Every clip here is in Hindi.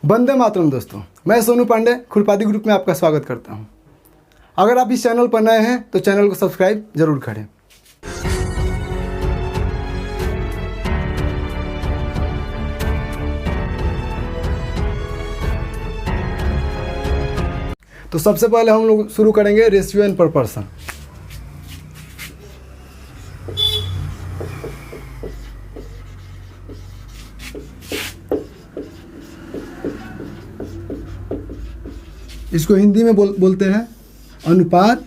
वंदे मातरम दोस्तों, मैं सोनू पांडे खुरपाती ग्रुप में आपका स्वागत करता हूं। अगर आप इस चैनल पर नए हैं तो चैनल को सब्सक्राइब जरूर करें। तो सबसे पहले हम लोग शुरू करेंगे रेशियो एंड प्रोपोर्शन। इसको हिंदी में बोलते हैं अनुपात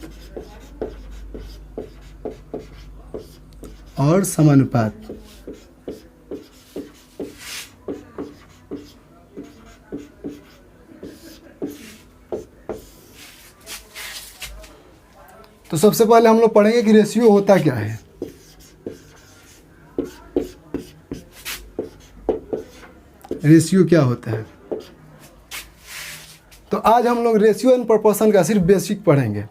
और समानुपात। तो सबसे पहले हम लोग पढ़ेंगे कि रेशियो होता क्या है। रेशियो क्या होता है। तो आज हम लोग रेशियो एंड प्रोपोर्शन का सिर्फ बेसिक पढ़ेंगे।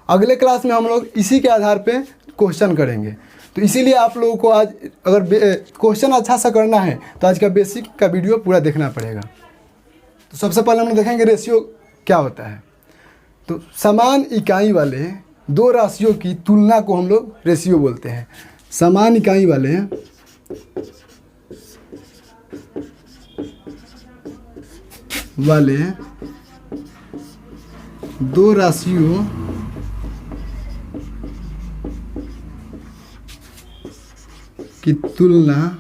अगले क्लास में हम लोग इसी के आधार पे क्वेश्चन करेंगे। तो इसीलिए आप लोगों को आज अगर क्वेश्चन अच्छा सा करना है तो आज का बेसिक का वीडियो पूरा देखना पड़ेगा। तो सबसे पहले हम लोग देखेंगे रेशियो क्या होता है। तो समान इकाई वाले दो राशियों की तुलना को हम लोग रेशियो बोलते हैं। समान इकाई वाले दो राशियों की तुलना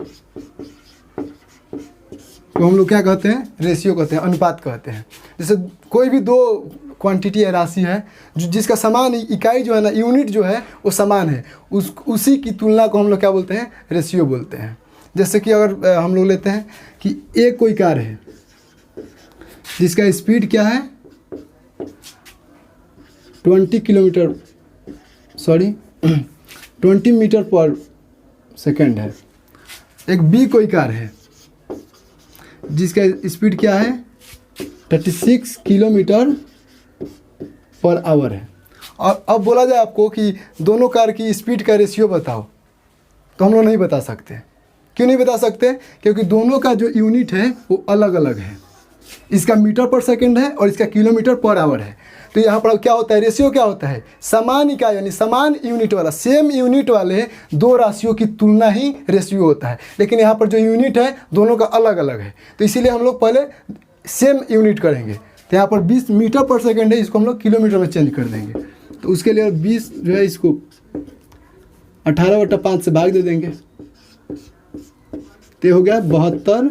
को हम लोग क्या कहते हैं, रेशियो कहते हैं, अनुपात कहते हैं। जैसे कोई भी दो क्वांटिटी या राशि है जिसका समान इकाई जो है ना, यूनिट जो है वो समान है, उसी की तुलना को हम लोग क्या बोलते हैं, रेशियो बोलते हैं। जैसे कि अगर हम लोग लेते हैं कि एक कोई कार है जिसका स्पीड क्या है 20 मीटर पर सेकंड है। एक बी कोई कार है जिसका स्पीड क्या है 36 किलोमीटर पर आवर है। और अब बोला जाए आपको कि दोनों कार की स्पीड का रेशियो बताओ, तो हम लोग नहीं बता सकते। क्यों नहीं बता सकते? क्योंकि दोनों का जो यूनिट है वो अलग अलग है। इसका मीटर पर सेकंड है और इसका किलोमीटर पर आवर है। तो यहाँ पर क्या होता है, रेशियो क्या होता है, समान इकाई यानी समान यूनिट वाला, सेम यूनिट वाले दो राशियों की तुलना ही रेशियो होता है। लेकिन यहाँ पर जो यूनिट है दोनों का अलग अलग है, तो इसीलिए हम लोग पहले सेम यूनिट करेंगे। तो यहाँ पर 20 मीटर पर सेकंड है, इसको हम लोग किलोमीटर में चेंज कर देंगे। तो उसके लिए 20 जो है इसको 18/5 से भाग दे देंगे, तो हो गया 72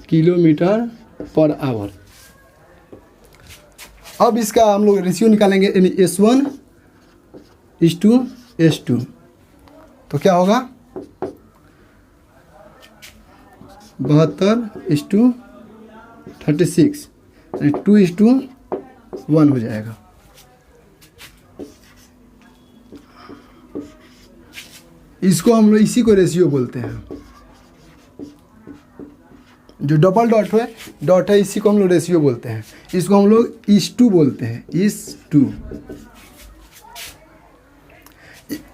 किलोमीटर पर आवर। अब इसका हम लोग रेशियो निकालेंगे यानी S1:S2। तो क्या होगा 72:36 यानी 2:1 हो जाएगा। इसको हम लोग इसी को रेशियो बोलते हैं। जो डबल डॉट है इसी को हम लोग रेशियो बोलते हैं। इसको हम लोग इस टू बोलते हैं, इस टू।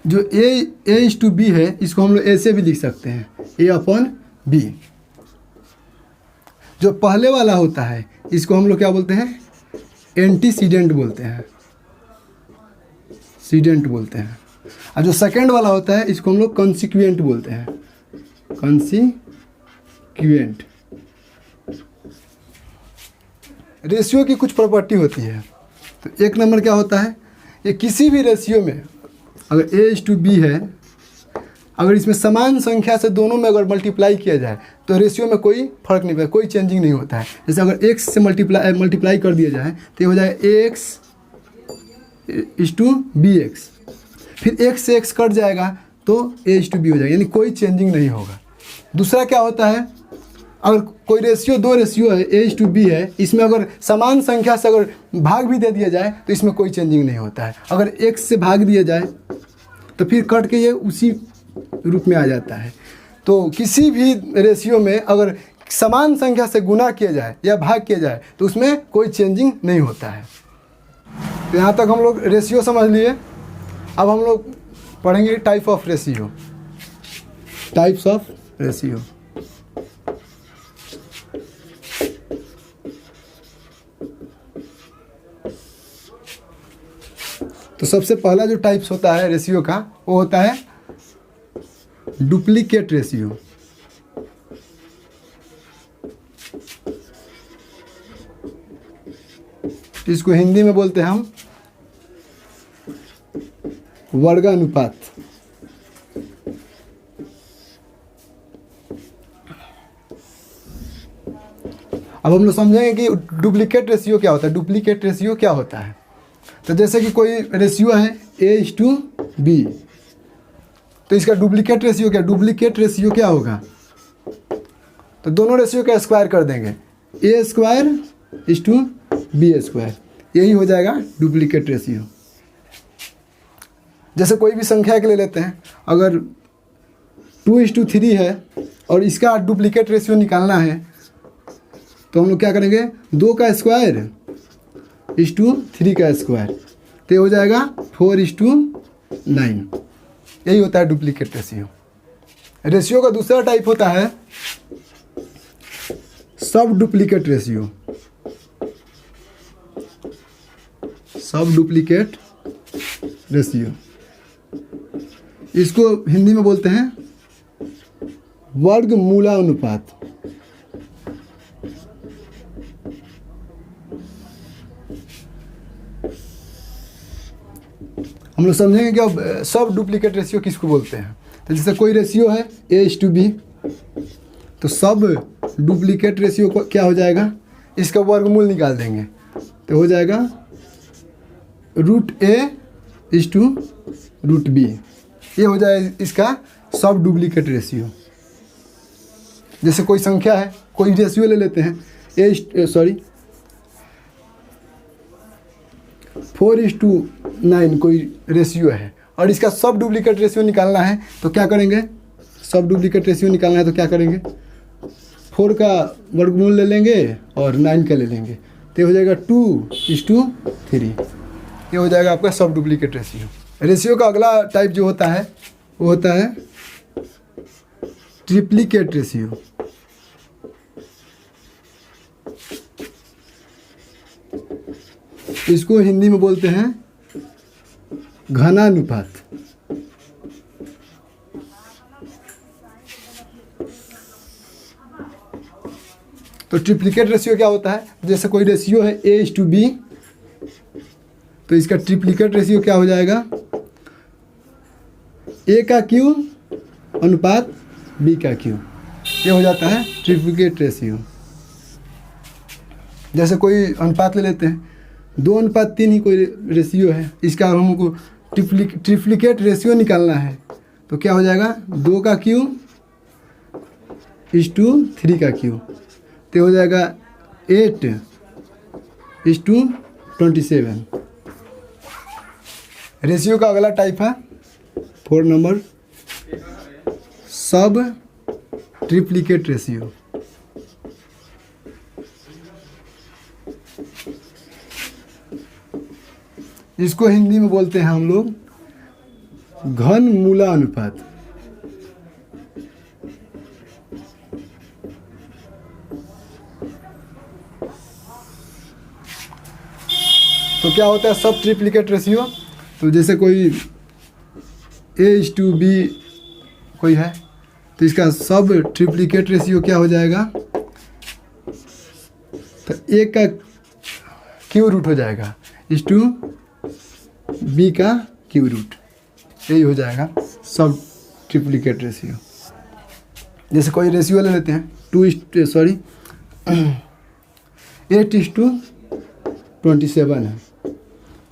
जो A:B है इसको हम लोग ऐसे भी लिख सकते हैं, A/B। जो पहले वाला होता है इसको हम लोग क्या बोलते हैं, एंटीसीडेंट बोलते हैं, सीडेंट बोलते हैं। और जो सेकंड वाला होता है इसको हम लोग कंसिक्वेंट बोलते हैं, कंसिक्वेंट। रेशियो की कुछ प्रॉपर्टी होती है। तो एक नंबर क्या होता है, ये किसी भी रेशियो में अगर A:B है, अगर इसमें समान संख्या से दोनों में अगर मल्टीप्लाई किया जाए तो रेशियो में कोई फर्क नहीं पड़ता, कोई चेंजिंग नहीं होता है। जैसे अगर x से मल्टीप्लाई कर दिया जाए तो ये हो जाएगा AX:BX। फिर x से x कट जाएगा तो A:B हो जाएगा, यानी कोई चेंजिंग नहीं होगा। दूसरा क्या होता है, अगर कोई रेशियो दो रेशियो है A:B है, इसमें अगर समान संख्या से अगर भाग भी दे दिया जाए तो इसमें कोई चेंजिंग नहीं होता है। अगर x से भाग दिया जाए तो फिर कट के ये उसी रूप में आ जाता है। तो किसी भी रेशियो में अगर समान संख्या से गुना किया जाए या भाग किया जाए तो उसमें कोई चेंजिंग नहीं होता है। तो यहाँ तक हम लोग रेशियो समझ लिए। अब हम लोग पढ़ेंगे type of ratio. Types of ratio. सबसे पहला जो टाइप्स होता है रेशियो का वो होता है डुप्लीकेट रेशियो। इसको हिंदी में बोलते हैं हम वर्गानुपात। अब हम लोग समझेंगे कि डुप्लीकेट रेशियो क्या होता है। डुप्लीकेट रेशियो क्या होता है, तो जैसे कि कोई रेशियो है A:B, तो इसका डुप्लीकेट रेशियो क्या, डुप्लीकेट रेशियो क्या होगा, तो दोनों रेशियो का स्क्वायर कर देंगे, A²:B², यही हो जाएगा डुप्लीकेट रेशियो। जैसे कोई भी संख्या के ले लेते हैं, अगर 2:3 है और इसका डुप्लीकेट रेशियो निकालना है तो हम लोग क्या करेंगे, 2 का स्क्वायर इस्टू 3 का स्क्वायर, तो ये हो जाएगा 4:9। यही होता है डुप्लीकेट रेशियो। रेशियो का दूसरा टाइप होता है सब डुप्लीकेट रेशियो। सब डुप्लीकेट रेशियो, इसको हिंदी में बोलते हैं वर्गमूलानुपात। हम लोग समझेंगे कि अब सब डुप्लीकेट रेशियो किसको बोलते हैं। तो जैसे कोई रेशियो है A:B, तो सब डुप्लीकेट रेशियो को क्या हो जाएगा, इसका वर्गमूल निकाल देंगे, तो हो जाएगा √A:√B। ये हो जाए इसका सब डुप्लीकेट रेशियो। जैसे कोई संख्या है, कोई रेशियो ले लेते हैं 4:9 कोई रेशियो है और इसका सब डुप्लीकेट रेशियो निकालना है, तो क्या करेंगे, सब डुप्लीकेट रेशियो निकालना है तो क्या करेंगे, 4 का वर्गमूल ले लेंगे और 9 का ले लेंगे, तो ये हो जाएगा 2:3। ये हो जाएगा आपका सब डुप्लीकेट रेशियो। रेशियो का अगला टाइप जो होता है वो होता है ट्रिप्लीकेट रेशियो। इसको हिंदी में बोलते हैं घनानुपात। तो ट्रिप्लीकेट रेशियो क्या होता है, जैसे कोई रेशियो है A:B, तो इसका ट्रिप्लीकेट रेशियो क्या हो जाएगा, A/Q/B/Q। ये हो जाता है ट्रिप्लीकेट रेशियो। जैसे कोई अनुपात ले लेते हैं, 2:3 ही कोई रेशियो है, इसका हमको ट्रिप्लीकेट रेशियो निकालना है, तो क्या हो जाएगा, 2 का Q इस्टू 3 का Q, तो हो जाएगा 8:27। रेशियो का अगला टाइप है 4 नंबर सब ट्रिप्लीकेट रेशियो। इसको हिंदी में बोलते हैं हम लोग घनमूलानुपात। तो क्या होता है सब ट्रिप्लीकेट रेशियो, तो जैसे कोई A:B कोई है, तो इसका सब ट्रिप्लीकेट रेशियो क्या हो जाएगा, तो A का Q रूट हो जाएगा इस्टू B का Q रूट, यही हो जाएगा सब ट्रिप्लीकेट रेशियो। जैसे कोई रेशियो ले लेते हैं 8:27 है,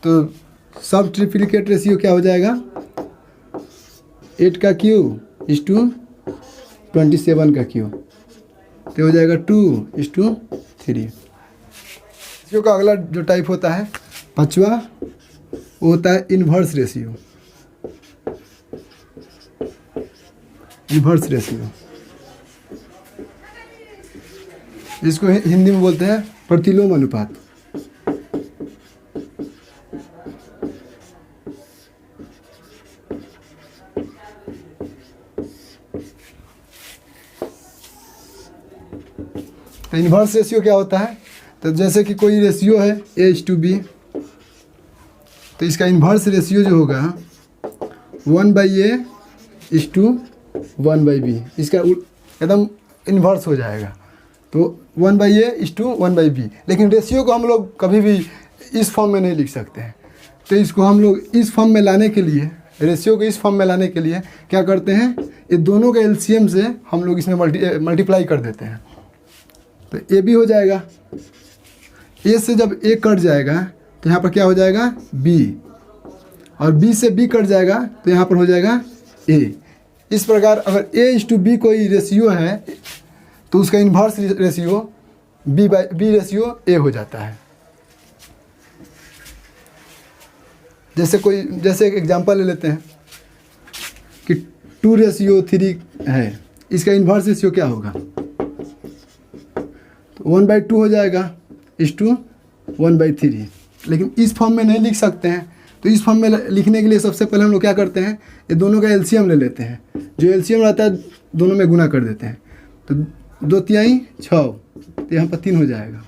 तो सब ट्रिप्लीकेट रेशियो क्या हो जाएगा, 8 का Q इस्टू 27 का Q, तो हो जाएगा 2:3। रेशियो का अगला जो टाइप होता है 5वां, वो होता है इन्वर्स रेशियो। इन्वर्स रेशियो, इसको हिंदी में बोलते हैं प्रतिलोम अनुपात। तो इन्वर्स रेशियो क्या होता है, तो जैसे कि कोई रेशियो है A:B तो इसका इन्वर्स रेशियो जो होगा 1/A/1/B, इसका एकदम इन्वर्स हो जाएगा। तो 1/A/1/B, लेकिन रेशियो को हम लोग कभी भी इस फॉर्म में नहीं लिख सकते हैं। तो इसको हम लोग इस फॉर्म में लाने के लिए, रेशियो को इस फॉर्म में लाने के लिए क्या करते हैं, ये दोनों के एलसीएम से हम लोग इसमें मल्टीप्लाई कर देते हैं। तो ए भी हो जाएगा, ए से जब ए कट जाएगा तो यहाँ पर क्या हो जाएगा बी, और बी से बी कट जाएगा तो यहाँ पर हो जाएगा ए। इस प्रकार अगर A/B कोई रेशियो है तो उसका inverse ratio B ratio A हो जाता है। जैसे एक एग्जांपल ले लेते हैं कि 2:3 है, इसका इन्वर्स रेशियो क्या होगा, तो 1/2 हो जाएगा इस टू 1/3। लेकिन इस फॉर्म में नहीं लिख सकते हैं, तो इस फॉर्म में लिखने के लिए सबसे पहले हम लोग क्या करते हैं, ये दोनों का एलसीएम ले लेते हैं। जो एलसीएम रहता है दोनों में गुना कर देते हैं। तो 2 तिहाई 6, तो यहाँ पर 3 हो जाएगा,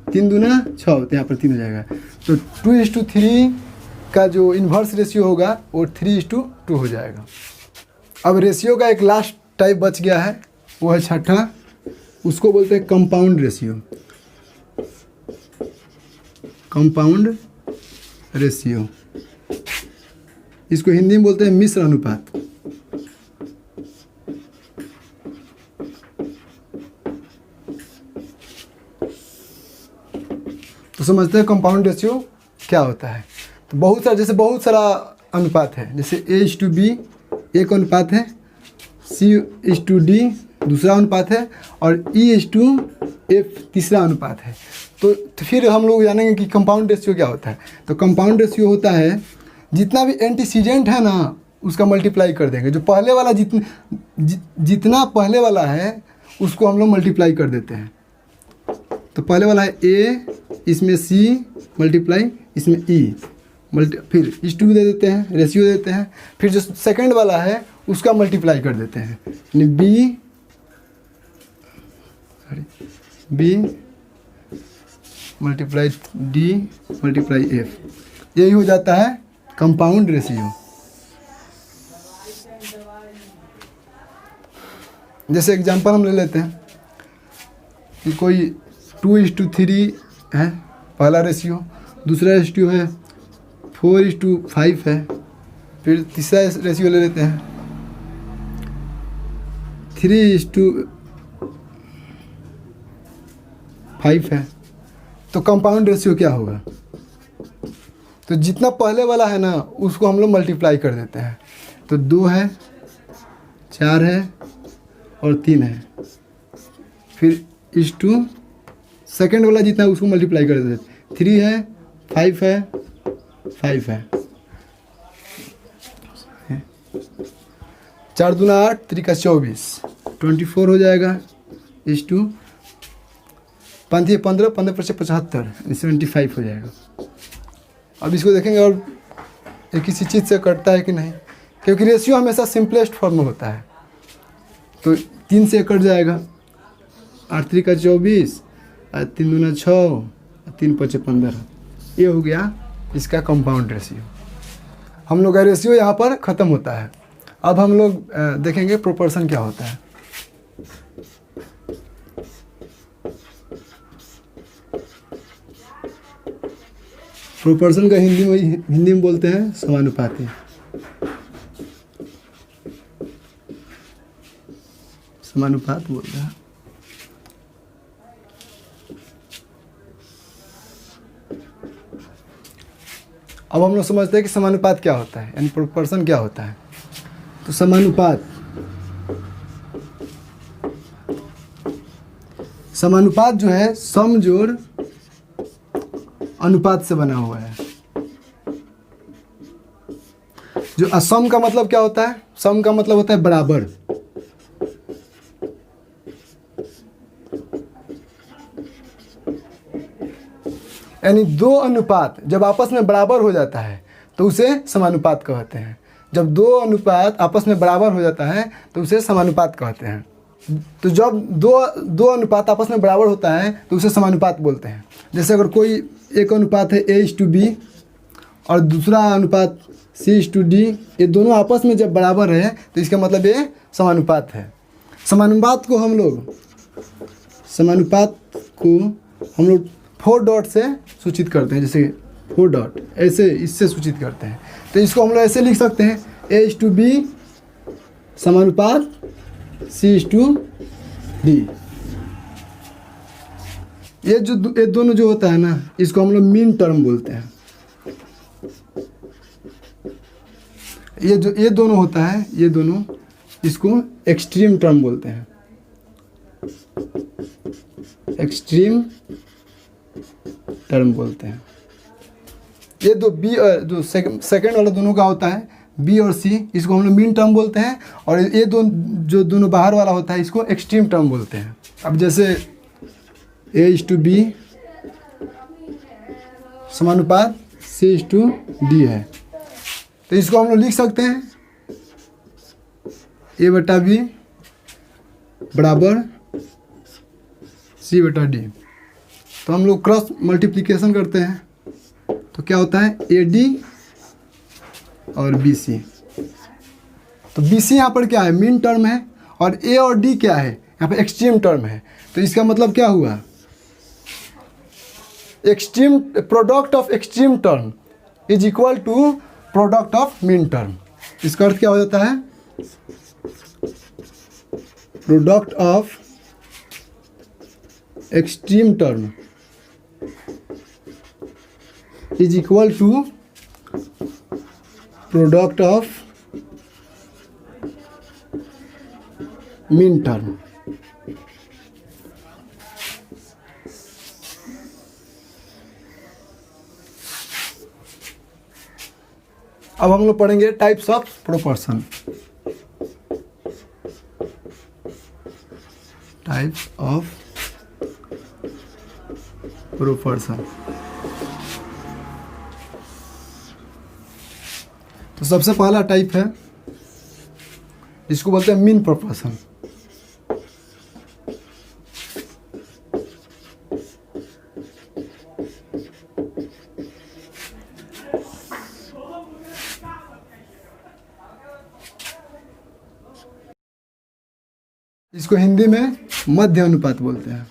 3 दूना 6, तो यहाँ पर 3 हो जाएगा। तो 2:3 का जो इन्वर्स रेशियो होगा वो 3:2 हो जाएगा। अब रेशियो का एक लास्ट टाइप बच गया है, वो है छठा, उसको बोलते हैं कंपाउंड रेशियो। कंपाउंड रेशियो, इसको हिंदी में बोलते हैं मिश्र अनुपात। तो समझते हैं कंपाउंड रेशियो क्या होता है। तो बहुत सारा अनुपात है, जैसे A/B एक अनुपात है, C/D दूसरा अनुपात है, और E/F तीसरा अनुपात है। तो फिर हम लोग जानेंगे कि कंपाउंड रेशियो क्या होता है। तो कंपाउंड रेशियो होता है जितना भी एंटीसीडेंट है ना उसका मल्टीप्लाई कर देंगे। जो पहले वाला जितना पहले वाला है उसको हम लोग मल्टीप्लाई कर देते हैं। तो पहले वाला है A, इसमें C मल्टीप्लाई, इसमें E फिर इस2 दे देते हैं, रेशियो देते हैं। फिर जो सेकंड वाला है उसका मल्टीप्लाई कर देते हैं, यानी B multiply D multiply F, यही हो जाता है कंपाउंड रेशियो। जैसे एग्जांपल हम ले लेते हैं कि कोई 2:3 है पहला रेशियो, दूसरा रेशियो है 4:5 है, फिर तीसरा रेशियो ले लेते हैं 3:5 है। तो कंपाउंड रेशियो क्या होगा, तो जितना पहले वाला है ना उसको हम लोग मल्टीप्लाई कर देते हैं। तो 2 है, 4 है और 3 है, फिर इस2 सेकेंड वाला जितना है उसको मल्टीप्लाई कर देते हैं। 3 है, 5 है, 5 है, 4 दूना 8, 3 का 24 हो जाएगा। इस2 5 है 15, 15 पर 75, 75 हो जाएगा। अब इसको देखेंगे और किसी चीज़ से कटता है कि नहीं, क्योंकि रेशियो हमेशा सिंपलेस्ट फॉर्म में होता है। तो 3 से कट जाएगा, 8 3 का 24, 3 दूना 6, 3 5 15, ये हो गया इसका कंपाउंड रेशियो। हम लोग का रेशियो यहाँ पर ख़त्म होता है। अब हम लोग देखेंगे प्रोपोर्शन क्या होता है। प्रोपोर्शन का हिंदी में बोलते हैं समानुपाती। समानुपात बोलते हैं। अब हम लोग समझते हैं कि समानुपात क्या होता है, यानी प्रोपोर्शन क्या होता है। तो समानुपात जो है समजोड़ अनुपात से बना हुआ है। जो असम का मतलब क्या होता है, सम का मतलब होता है बराबर। यानी 2 अनुपात जब आपस में बराबर हो जाता है तो उसे समानुपात कहते हैं। जब 2 अनुपात आपस में बराबर हो जाता है तो उसे समानुपात कहते हैं। तो जब दो अनुपात आपस में बराबर होता है तो उसे समानुपात बोलते हैं। जैसे अगर कोई एक अनुपात है A/B और दूसरा अनुपात C/D, ये दोनों आपस में जब बराबर है तो इसका मतलब ये समानुपात है। समानुपात को हम लोग 4 डॉट से सूचित करते हैं, जैसे 4 डॉट ऐसे इससे सूचित करते हैं। तो इसको हम लोग ऐसे लिख सकते हैं A/B समानुपात C/D। ये दोनों जो होता है ना, इसको हम लोग मीन टर्म बोलते हैं। ये दोनों होता है, ये दोनों, इसको एक्सट्रीम टर्म बोलते हैं। एक्सट्रीम टर्म बोलते हैं। ये दो बी जो सेकंड वाला दोनों का होता है बी और सी, इसको हम लोग मीन टर्म बोलते हैं। और ये जो दोनों बाहर वाला होता है इसको एक्सट्रीम टर्म बोलते हैं। अब जैसे A/B समानुपात C/D है, तो इसको हम लोग लिख सकते हैं A/B बराबर C/D। तो हम लोग क्रॉस मल्टीप्लिकेशन करते हैं तो क्या होता है AD और BC। तो BC यहाँ पर क्या है, मीन टर्म है, और A और D क्या है, यहाँ पर एक्सट्रीम टर्म है। तो इसका मतलब क्या हुआ, extreme product of extreme term is equal to product of mean term. इसका अर्थ क्या हो जाता है, product of extreme term is equal to product of mean term. अब हम लोग पढ़ेंगे types of proportion. Types of proportion. तो सबसे पहला टाइप है, इसको बोलते हैं मीन प्रोपोर्शन। इसको हिंदी में मध्य अनुपात बोलते हैं।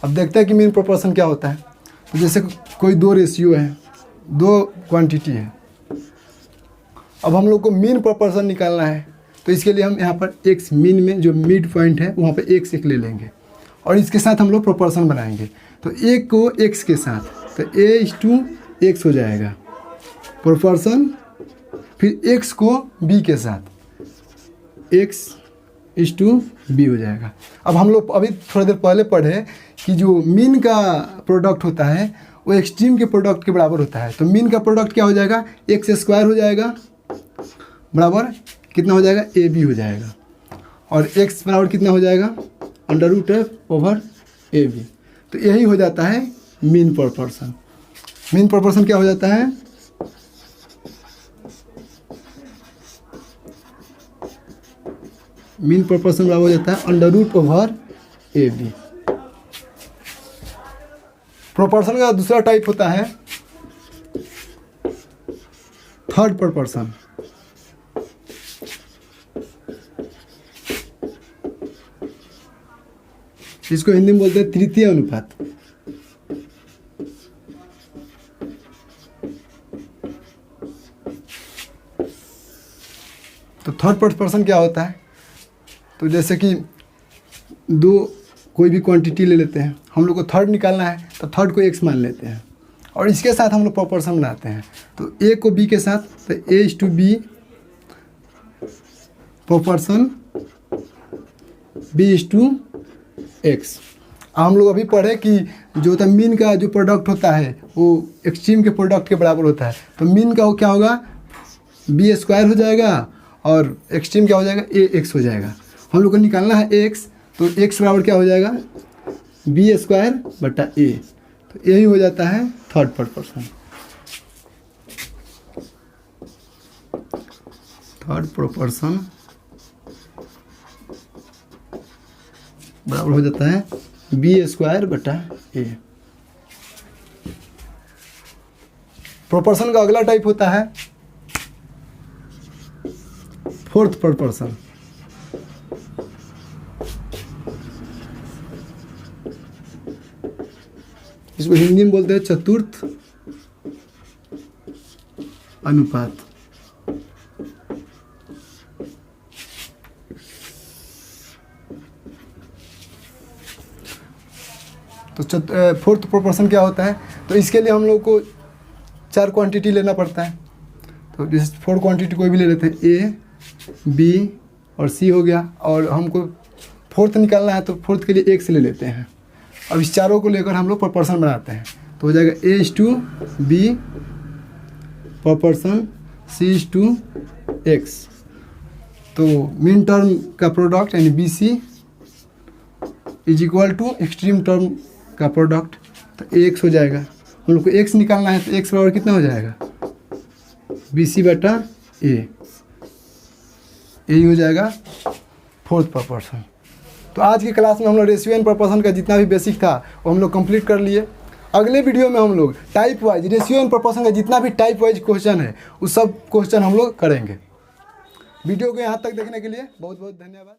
अब देखते हैं कि मीन प्रोपोर्शन क्या होता है। तो जैसे कोई दो रेशियो है, दो क्वांटिटी है, अब हम लोग को मीन प्रोपोर्शन निकालना है। तो इसके लिए हम यहाँ पर एक्स मीन में जो मिड पॉइंट है वहाँ पर एक ले लेंगे और इसके साथ हम लोग प्रोपोर्शन बनाएंगे। तो एक को एक्स के साथ, तो A/X हो जाएगा प्रोपोर्शन। फिर x को b के साथ X/B हो जाएगा। अब हम लोग अभी थोड़ी देर पहले पढ़े कि जो मीन का प्रोडक्ट होता है वो एक्सट्रीम के प्रोडक्ट के बराबर होता है। तो मीन का प्रोडक्ट क्या हो जाएगा, x² हो जाएगा बराबर कितना हो जाएगा, AB हो जाएगा। और x बराबर कितना हो जाएगा, √/AB। तो यही हो जाता है मीन प्रोपोर्शन। मीन प्रोपोर्शन क्या हो जाता है, मीन प्रोपोर्शन बराबर हो जाता है √/AB। प्रोपोर्शन का दूसरा टाइप होता है थर्ड प्रोपोर्शन। इसको हिंदी में बोलते हैं तृतीय अनुपात। तो थर्ड प्रोपोर्शन क्या होता है, तो जैसे कि दो कोई भी क्वांटिटी ले लेते हैं, हम लोग को थर्ड निकालना है तो थर्ड को x मान लेते हैं और इसके साथ हम लोग प्रोपोर्शन बनाते हैं। तो a को b के साथ, तो A/B प्रोपोर्शन B/X। हम लोग अभी पढ़े कि जो होता है मीन का जो प्रोडक्ट होता है वो एक्सट्रीम के प्रोडक्ट के बराबर होता है। तो मीन का वो क्या होगा, B² हो जाएगा और एक्सट्रीम क्या हो जाएगा, AX हो जाएगा। हम लोग को निकालना है x, तो x बराबर क्या हो जाएगा, B²/A। तो यही हो जाता है थर्ड प्रोपोर्शन। थर्ड प्रोपोर्शन बराबर हो जाता है b² बटा a। प्रोपोर्शन का अगला टाइप होता है फोर्थ प्रोपोर्शन। इसको हिंदी में बोलते हैं चतुर्थ अनुपात। तो फोर्थ प्रोपोर्शन क्या होता है? तो इसके लिए हम लोग को 4 क्वांटिटी लेना पड़ता है। तो जैसे 4 क्वांटिटी कोई भी ले लेते हैं, ए, बी और सी हो गया, और हमको फोर्थ निकालना है तो फोर्थ के लिए x ले लेते हैं। अब इस चारों को लेकर हम लोग प्रोपोर्शन बनाते हैं, तो हो जाएगा A/B प्रोपोर्शन C/X। तो मीन टर्म का प्रोडक्ट यानी BC is equal to extreme term का प्रोडक्ट, तो AX हो जाएगा। हम लोग को x निकालना है तो x बराबर कितना हो जाएगा? BC बटा A। यही हो जाएगा फोर्थ प्रोपोर्शन। तो आज की क्लास में हम लोग रेशियो एंड प्रोपोर्शन का जितना भी बेसिक था वो हम लोग कंप्लीट कर लिए। अगले वीडियो में हम लोग type wise ratio and proportion का जितना भी टाइप वाइज क्वेश्चन है उस सब क्वेश्चन हम लोग करेंगे। वीडियो को यहाँ तक देखने के लिए बहुत बहुत धन्यवाद।